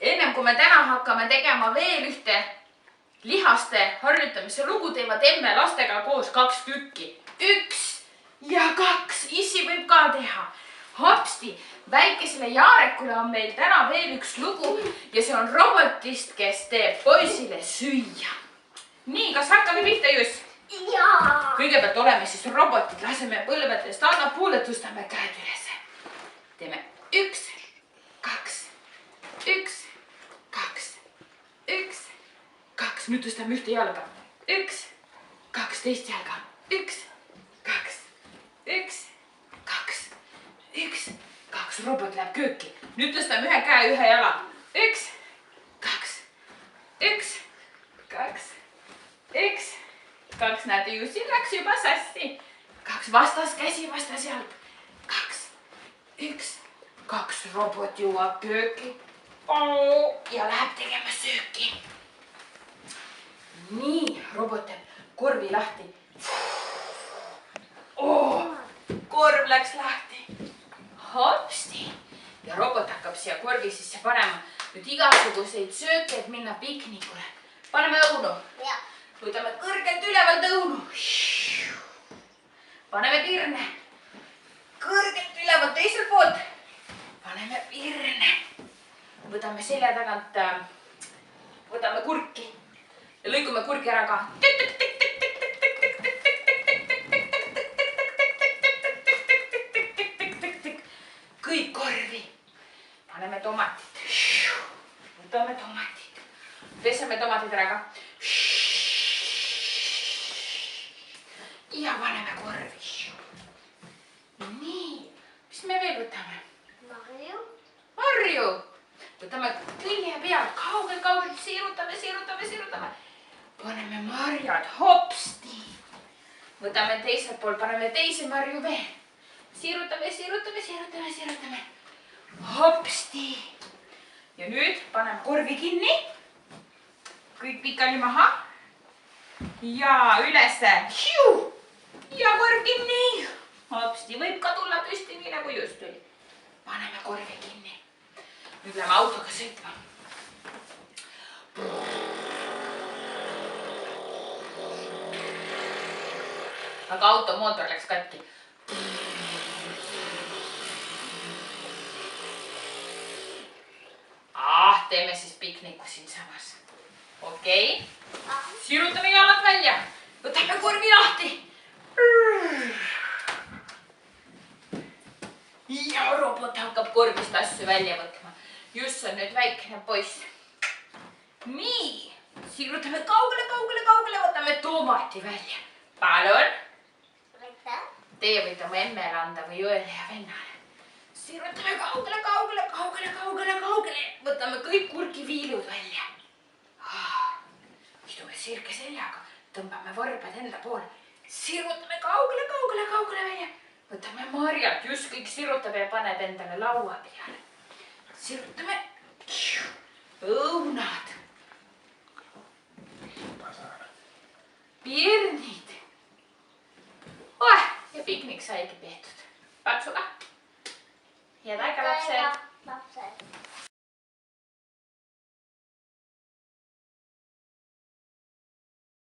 ennem kui me täna hakkame tegema veel ühte lihaste harjutamise lugu, teevad emme lastega koos 2 tükki. 1 ja 2. Issi võib ka teha. Hopsti, väikesele Jaarekule on meil täna veel üks lugu ja see on robotist, kes teeb poisile süüa. Nii, kas hakkame pihta, Juss? Jaa. Kõigepealt oleme siis robotid, laseme põlvedest allapoole, tõstame käed üles. Teeme 1, 2, 1, 2, 1, 2. Nüüd tõstame ühte jalga. 1, 2, teist jalga. 1, 2, 1, 2, 1, 2. Robot läheb kööki. Nüüd tõstame ühe käe, ühe jala. 1, 2, 1, 2, 1, 2. Näete, Jussil läks juba sassi. 2 vastaskäsi, vastasjalg. 2, 1, 2. Robot jõuab kööki. Ja läheb tegema sööki. Nii, robot teeb korvi lahti. Korv läks lahti. Hopsti. Ja robot hakkab siia korvi sisse panema nüüd igasuguseid sööke, et minna piknikule. Paneme õunu. Võtame kõrgelt ülevalt õunu. Paneme pirne. Kõrgelt ülevalt teiselt poolt. Paneme pirne. Võtame selja tagant, võtame kurki ja lõikume kurgi ära ka. Kõik korvi. Paneme tomatit. Võtame tomatit. Peseme tomatid ära ka. Ja paneme korvi. Nii, mis me veel võtame? Marju. Võtame külje pealt kaugelt, siirutame. Paneme marjad, hopsti. Võtame teiselt pool, paneme teise marju veel. Siirutame. Hopsti. Ja nüüd paneme korvi kinni. Kõik pikali maha. Ja ülesse. Ja korv kinni. Hopsti, võib ka tulla püsti nii nagu just tuli. Paneme korvi kinni. Nüüd läheme autoga sõitma. Aga auto mootor läks katki. Teeme siis pikniku siinsamas. Okei. Siirutame jalad välja. Võtame korvi lahti. Ja robot hakkab korvist asju välja võtma. Just on nüüd väikene poiss. Nii. Siirutame kaugele. Võtame tomati välja. Palun. Teie võite oma emmele anda või õele ja vennale. Siirutame kaugele. Võtame kõik kurgiviilud välja. Istume sirge seljaga. Tõmbame varbad enda poole. Sirutame kaugele välja. Võtame marjad. Just kõik sirutab ja paneb endale laua peale. Sirutame. Õunad. Pirnid. Ja piknik saigi peetud. Patsuga. Head aega, lapsed.